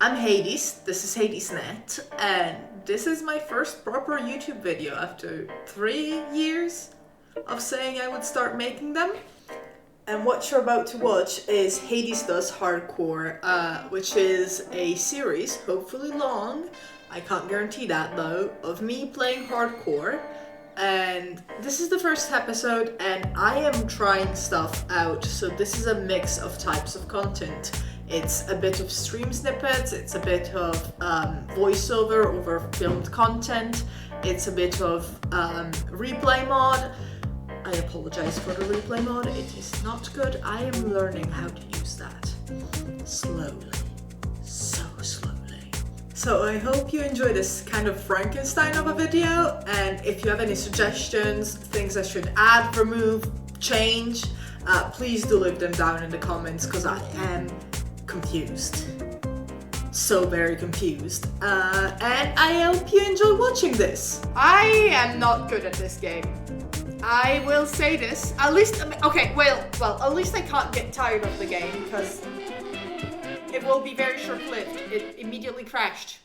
I'm Hades, this is HadesNet, and this is my first proper YouTube video after 3 years of saying I would start making them. And what you're about to watch is Hades Does Hardcore, which is a series, hopefully long, I can't guarantee that though, of me playing hardcore. And this is the first episode and I am trying stuff out, so this is a mix of types of content. It's a bit of stream snippets, it's a bit of voiceover over filmed content, it's a bit of replay mod. I apologize for the replay mod, it is not good. I am learning how to use that. Slowly. So slowly. So I hope you enjoy this kind of Frankenstein of a video, and if you have any suggestions, things I should add, remove, change, please do leave them down in the comments, because I am confused. So very confused. And I hope you enjoy watching this. I am not good at this game. I will say this. At least, okay, well, at least I can't get tired of the game, because it will be very short-lived. It immediately crashed.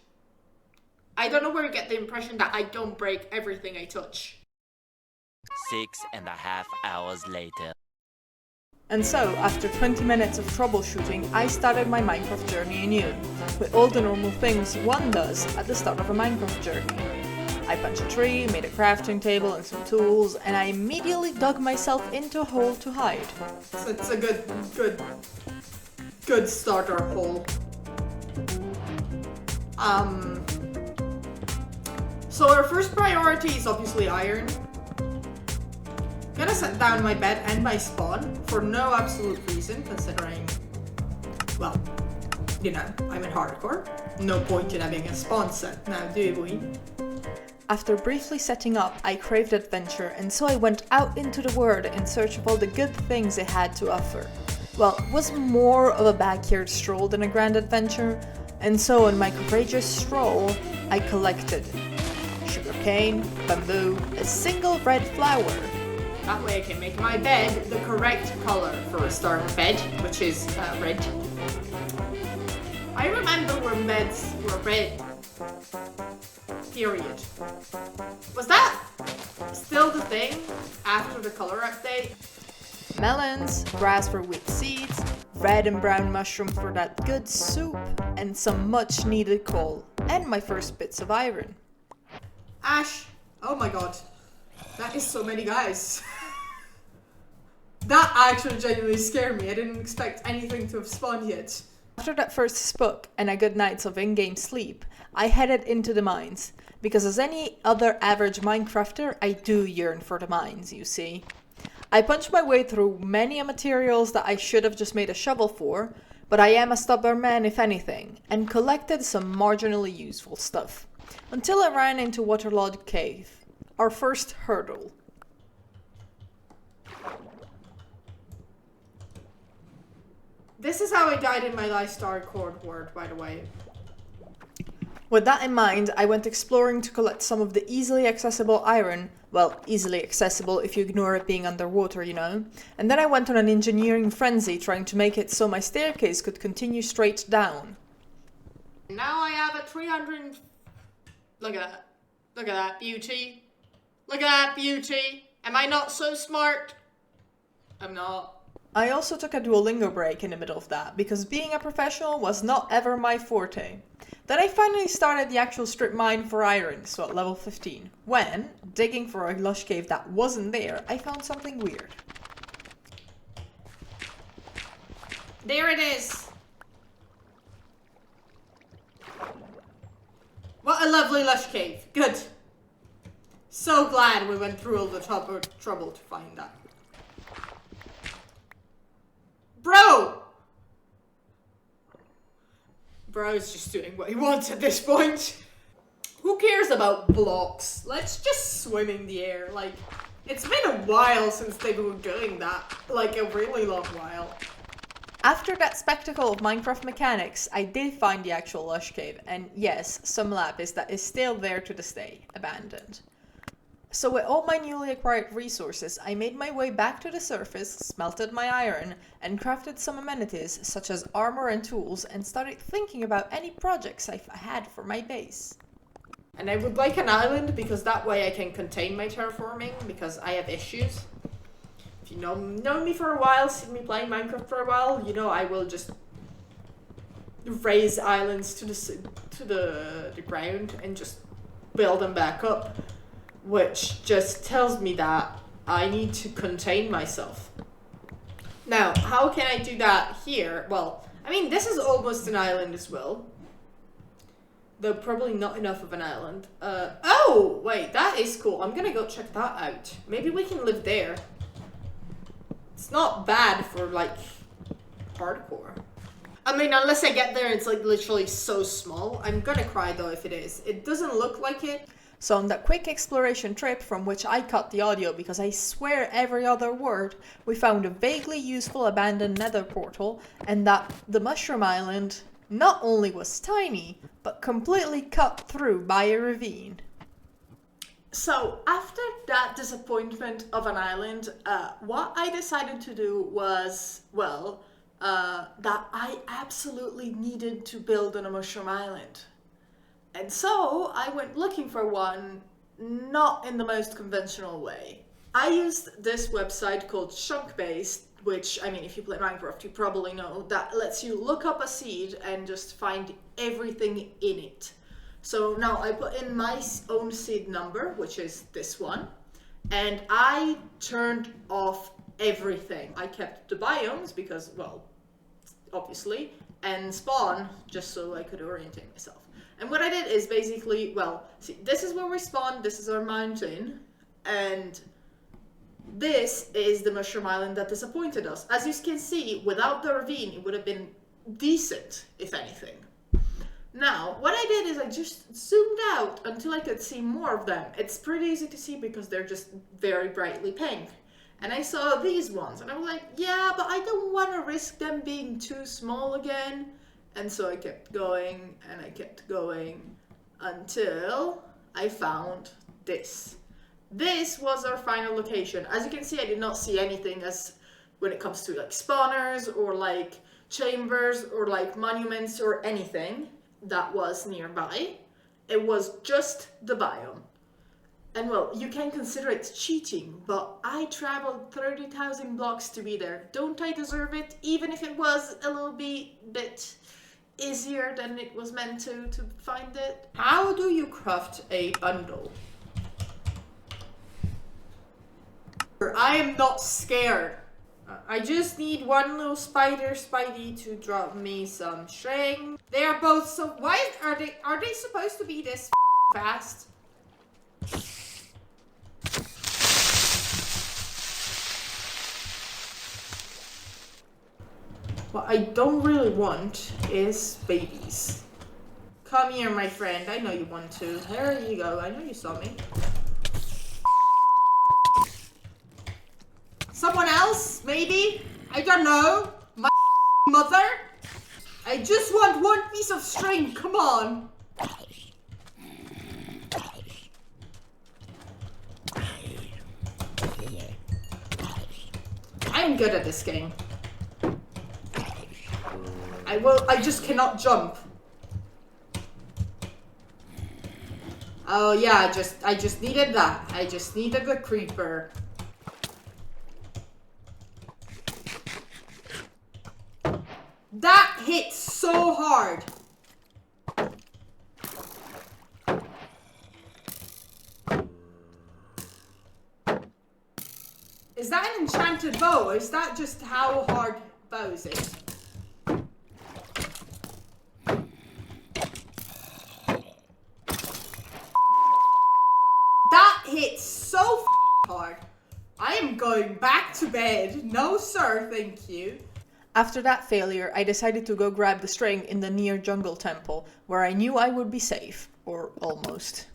I don't know where you get the impression that I don't break everything I touch. 6.5 hours later. And so, after 20 minutes of troubleshooting, I started my Minecraft journey anew, with all the normal things one does at the start of a Minecraft journey. I punched a tree, made a crafting table and some tools, and I immediately dug myself into a hole to hide. So it's a good starter hole. So our first priority is obviously iron. I'm gonna set down my bed and my spawn for no absolute reason, considering, well, you know, I'm in hardcore. No point in having a spawn set now, do we? After briefly setting up, I craved adventure, and so I went out into the world in search of all the good things it had to offer. Well, it was more of a backyard stroll than a grand adventure, and so on my courageous stroll, I collected sugarcane, bamboo, a single red flower. That way I can make my bed the correct color for a starter bed, which is red. I remember when beds were red. Period. Was that still the thing after the color update? Melons, grass for wheat seeds, red and brown mushroom for that good soup, and some much needed coal, and my first bits of iron. Ash! Oh my god. That is so many guys. That actually genuinely scared me. I didn't expect anything to have spawned yet. After that first spook and a good night's of in-game sleep, I headed into the mines, because as any other average Minecrafter, I do yearn for the mines, you see. I punched my way through many materials that I should have just made a shovel for, but I am a stubborn man if anything, and collected some marginally useful stuff, until I ran into Waterlogged Cave, our first hurdle. This is how I died in my last hardcore world, by the way. With that in mind, I went exploring to collect some of the easily accessible iron, well, easily accessible if you ignore it being underwater, you know, and then I went on an engineering frenzy trying to make it so my staircase could continue straight down. Now I have a 300... Look at that. Look at that beauty. Look at that beauty. Am I not so smart? I'm not. I also took a Duolingo break in the middle of that, because being a professional was not ever my forte. Then I finally started the actual strip mine for iron, so at level 15, when, digging for a lush cave that wasn't there, I found something weird. There it is. What a lovely lush cave. Good. So glad we went through all the trouble to find that. Bro! Bro's just doing what he wants at this point. Who cares about blocks? Let's just swim in the air. Like, it's been a while since they were doing that. Like, a really long while. After that spectacle of Minecraft mechanics, I did find the actual lush cave, and yes, some lapis that is still there to this day, abandoned. So with all my newly acquired resources, I made my way back to the surface, smelted my iron, and crafted some amenities such as armor and tools, and started thinking about any projects I had for my base. And I would like an island because that way I can contain my terraforming because I have issues. If you know me for a while, seen me playing Minecraft for a while, you know I will just raise islands to the ground and just build them back up, which just tells me that I need to contain myself. Now, how can I do that here? Well, I mean, this is almost an island as well. Though probably not enough of an island. Oh, wait, that is cool. I'm gonna go check that out. Maybe we can live there. It's not bad for, like, hardcore. I mean, unless I get there and it's, like, literally so small. I'm gonna cry, though, if it is. It doesn't look like it. So on that quick exploration trip, from which I cut the audio because I swear every other word, we found a vaguely useful abandoned nether portal, and that the Mushroom Island not only was tiny, but completely cut through by a ravine. So after that disappointment of an island, what I decided to do was, well, that I absolutely needed to build on a mushroom island. And so I went looking for one, not in the most conventional way. I used this website called Chunkbase, which, I mean, if you play Minecraft, you probably know, that lets you look up a seed and just find everything in it. So now I put in my own seed number, which is this one, and I turned off everything. I kept the biomes because, well, obviously, and spawn just so I could orientate myself. And what I did is basically, well, see, this is where we spawn, this is our mountain, and this is the Mushroom Island that disappointed us. As you can see, without the ravine, it would have been decent, if anything. Now, what I did is I just zoomed out until I could see more of them. It's pretty easy to see because they're just very brightly pink. And I saw these ones, and I was like, yeah, but I don't want to risk them being too small again. And so I kept going, and I kept going, until I found this. This was our final location. As you can see, I did not see anything as when it comes to like spawners, or like chambers, or like monuments, or anything that was nearby. It was just the biome. And well, you can consider it cheating, but I traveled 30,000 blocks to be there. Don't I deserve it? Even if it was a little bit easier than it was meant to find it. How do you craft a bundle? I am not scared. I just need one little Spidey to drop me some string. They are both so. Why are they supposed to be this fast? What I don't really want is babies. Come here, my friend. I know you want to. There you go. I know you saw me. Someone else, maybe? I don't know. My mother? I just want one piece of string. Come on. I'm good at this game. I just cannot jump. Oh yeah, I just needed that. I just needed the creeper. That hit so hard. Is that an enchanted bow, or is that just how hard bows is? That hit so hard. I am going back to bed. No sir, thank you. After that failure, I decided to go grab the string in the near jungle temple, where I knew I would be safe, or almost.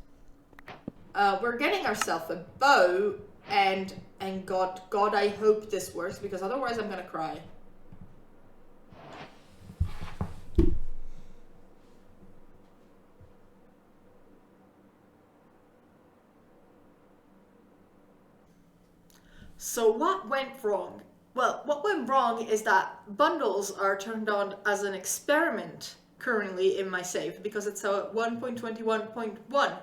We're getting ourselves a bow, and God, I hope this works, because otherwise I'm gonna cry. So what went wrong? Well, what went wrong is that bundles are turned on as an experiment currently in my save because it's a 1.21.1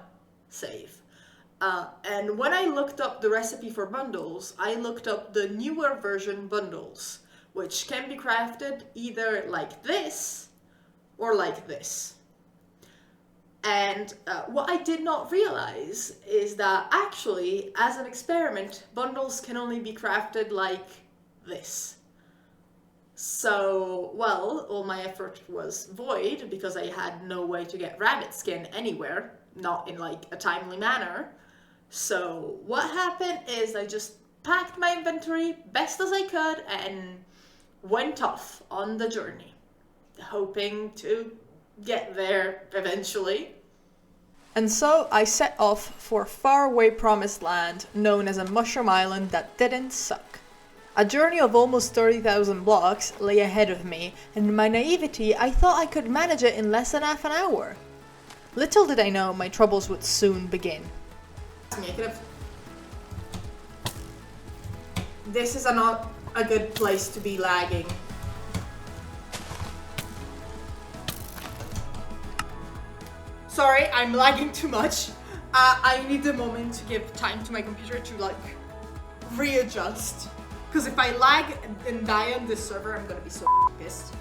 save. And when I looked up the recipe for bundles, I looked up the newer version bundles, which can be crafted either like this or like this. And what I did not realize is that actually, as an experiment, bundles can only be crafted like this. So, well, all my effort was void because I had no way to get rabbit skin anywhere, not in like a timely manner. So what happened is I just packed my inventory best as I could and went off on the journey, hoping to get there eventually. And so I set off for a faraway promised land known as a mushroom island that didn't suck. A journey of almost 30,000 blocks lay ahead of me, and in my naivety I thought I could manage it in less than half an hour. Little did I know my troubles would soon begin. This is not a good place to be lagging. Sorry, I'm lagging too much. I need a moment to give time to my computer to like readjust. Because if I lag and die on this server, I'm gonna be so pissed.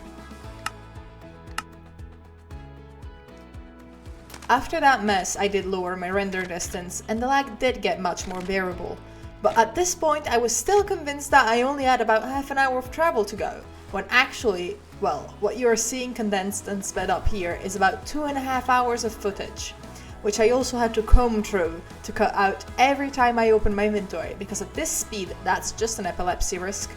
After that mess, I did lower my render distance, and the lag did get much more bearable. But at this point, I was still convinced that I only had about half an hour of travel to go, when actually, well, what you are seeing condensed and sped up here is about 2.5 hours of footage, which I also had to comb through to cut out every time I open my inventory, because at this speed, that's just an epilepsy risk.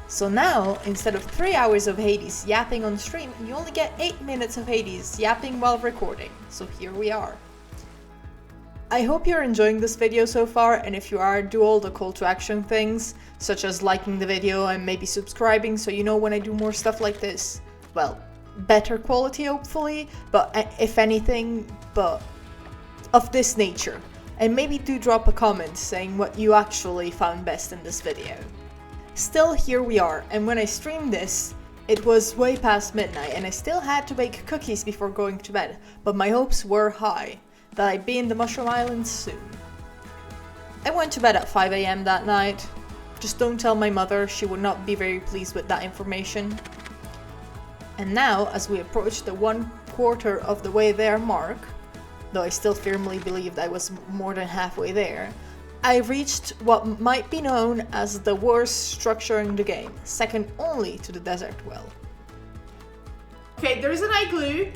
So now, instead of 3 hours of Hades yapping on stream, you only get 8 minutes of Hades yapping while recording. So here we are. I hope you're enjoying this video so far, and if you are, do all the call to action things, such as liking the video and maybe subscribing so you know when I do more stuff like this. Well, better quality hopefully, but if anything, but of this nature. And maybe do drop a comment saying what you actually found best in this video. Still, here we are, and when I streamed this, it was way past midnight and I still had to bake cookies before going to bed, but my hopes were high that I'd be in the Mushroom Islands soon. I went to bed at 5 AM that night. Just don't tell my mother, she would not be very pleased with that information. And now, as we approach the 1/4 of the way there mark, though I still firmly believed I was more than halfway there, I reached what might be known as the worst structure in the game, second only to the desert well. Okay, there's an igloo.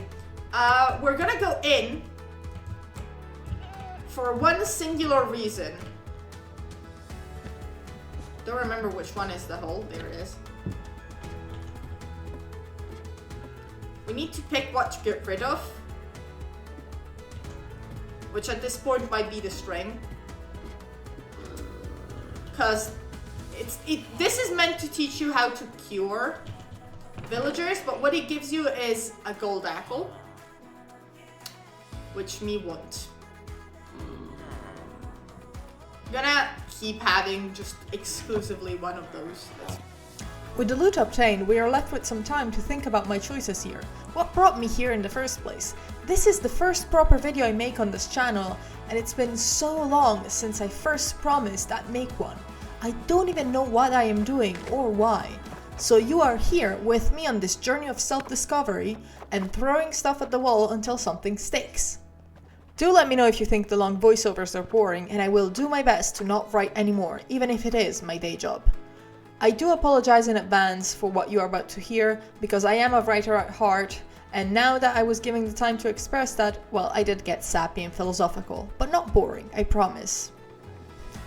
We're gonna go in for one singular reason. Don't remember which one is the hole. There it is. We need to pick what to get rid of, which at this point might be the string. Because this is meant to teach you how to cure villagers, but what it gives you is a gold apple, which me won't. I'm gonna keep having just exclusively one of those. With the loot obtained, we are left with some time to think about my choices here. What brought me here in the first place? This is the first proper video I make on this channel, and it's been so long since I first promised I'd make one. I don't even know what I am doing or why. So you are here with me on this journey of self-discovery and throwing stuff at the wall until something sticks. Do let me know if you think the long voiceovers are boring, and I will do my best to not write anymore, even if it is my day job. I do apologize in advance for what you are about to hear, because I am a writer at heart, and now that I was given the time to express that, well, I did get sappy and philosophical, but not boring, I promise.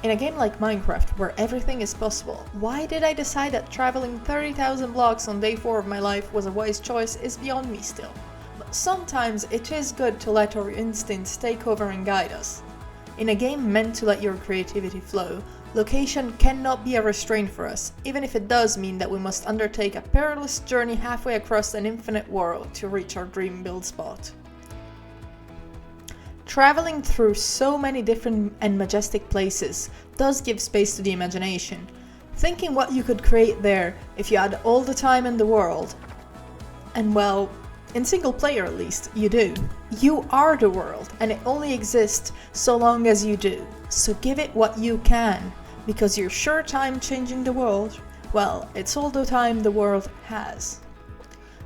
In a game like Minecraft, where everything is possible, why did I decide that traveling 30,000 blocks on day 4 of my life was a wise choice is beyond me still. But sometimes it is good to let our instincts take over and guide us. In a game meant to let your creativity flow, location cannot be a restraint for us, even if it does mean that we must undertake a perilous journey halfway across an infinite world to reach our dream build spot. Traveling through so many different and majestic places does give space to the imagination. Thinking what you could create there if you had all the time in the world. And well, in single player at least, you do. You are the world, and it only exists so long as you do. So give it what you can, because your sure time changing the world, well, it's all the time the world has.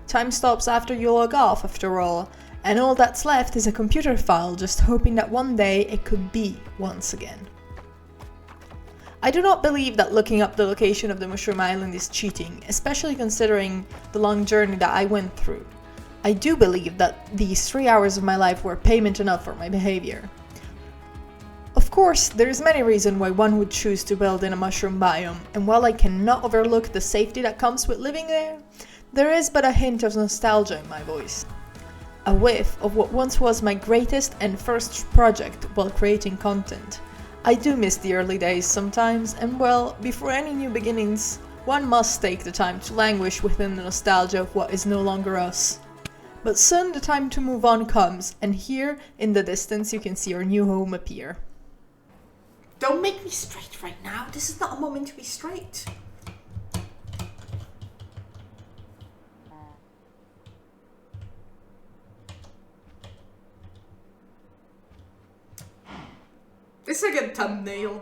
Time stops after you log off, after all, and all that's left is a computer file just hoping that one day it could be once again. I do not believe that looking up the location of the Mushroom Island is cheating, especially considering the long journey that I went through. I do believe that these 3 hours of my life were payment enough for my behavior. Of course, there's many reasons why one would choose to build in a mushroom biome, and while I cannot overlook the safety that comes with living there is but a hint of nostalgia in my voice. A whiff of what once was my greatest and first project while creating content. I do miss the early days sometimes, and well, before any new beginnings, one must take the time to languish within the nostalgia of what is no longer us. But soon the time to move on comes, and here in the distance you can see our new home appear. Don't make me straight right now. This is not a moment to be straight. This is a good thumbnail.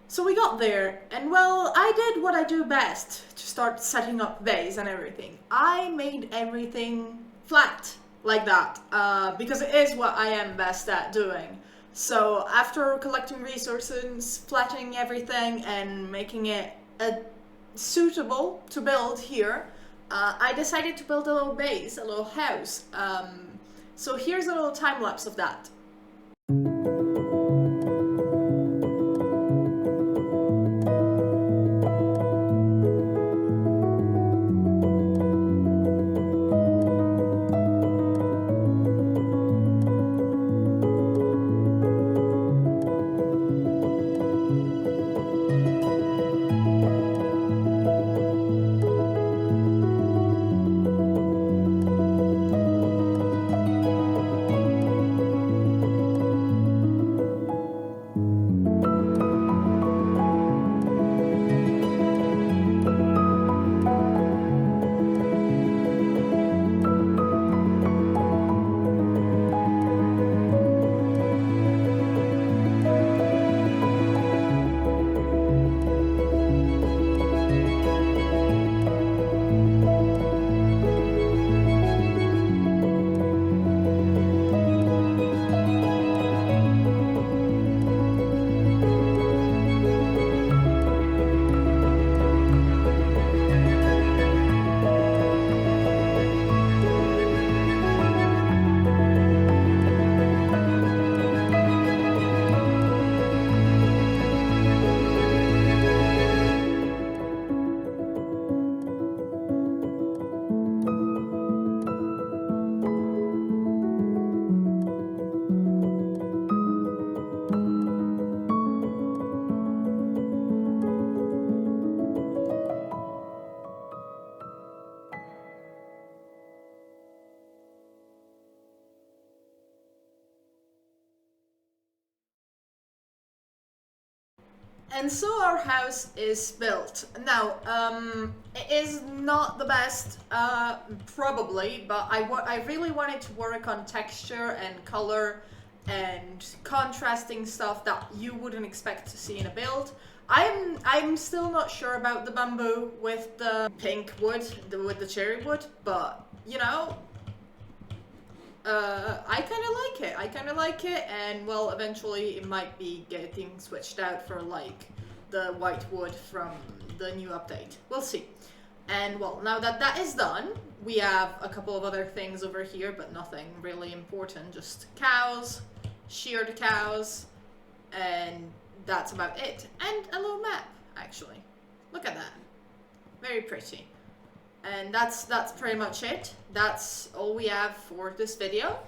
So we got there, and well, I did what I do best to start setting up base and everything. I made everything flat like that, because it is what I am best at doing. So after collecting resources, flattening everything, and making it suitable to build here, I decided to build a little base, a little house. So here's a little time lapse of that. And so our house is built. Now, it is not the best, probably, but I really wanted to work on texture and color and contrasting stuff that you wouldn't expect to see in a build. I'm still not sure about the bamboo with the pink wood, with the cherry wood, but you know, I kind of like it, and well, eventually it might be getting switched out for like the white wood from the new update. We'll see. And well, now that that is done, we have a couple of other things over here, but nothing really important, just cows, sheared cows, and that's about it. And a little map, actually. Look at that. Very pretty. And that's pretty much it. That's all we have for this video.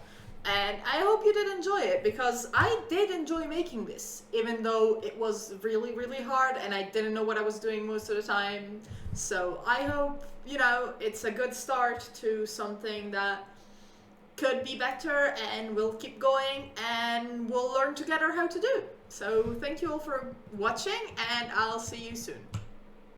And I hope you did enjoy it, because I did enjoy making this, even though it was really, really hard and I didn't know what I was doing most of the time. So I hope, you know, it's a good start to something that could be better, and we'll keep going and we'll learn together how to do it. So thank you all for watching, and I'll see you soon.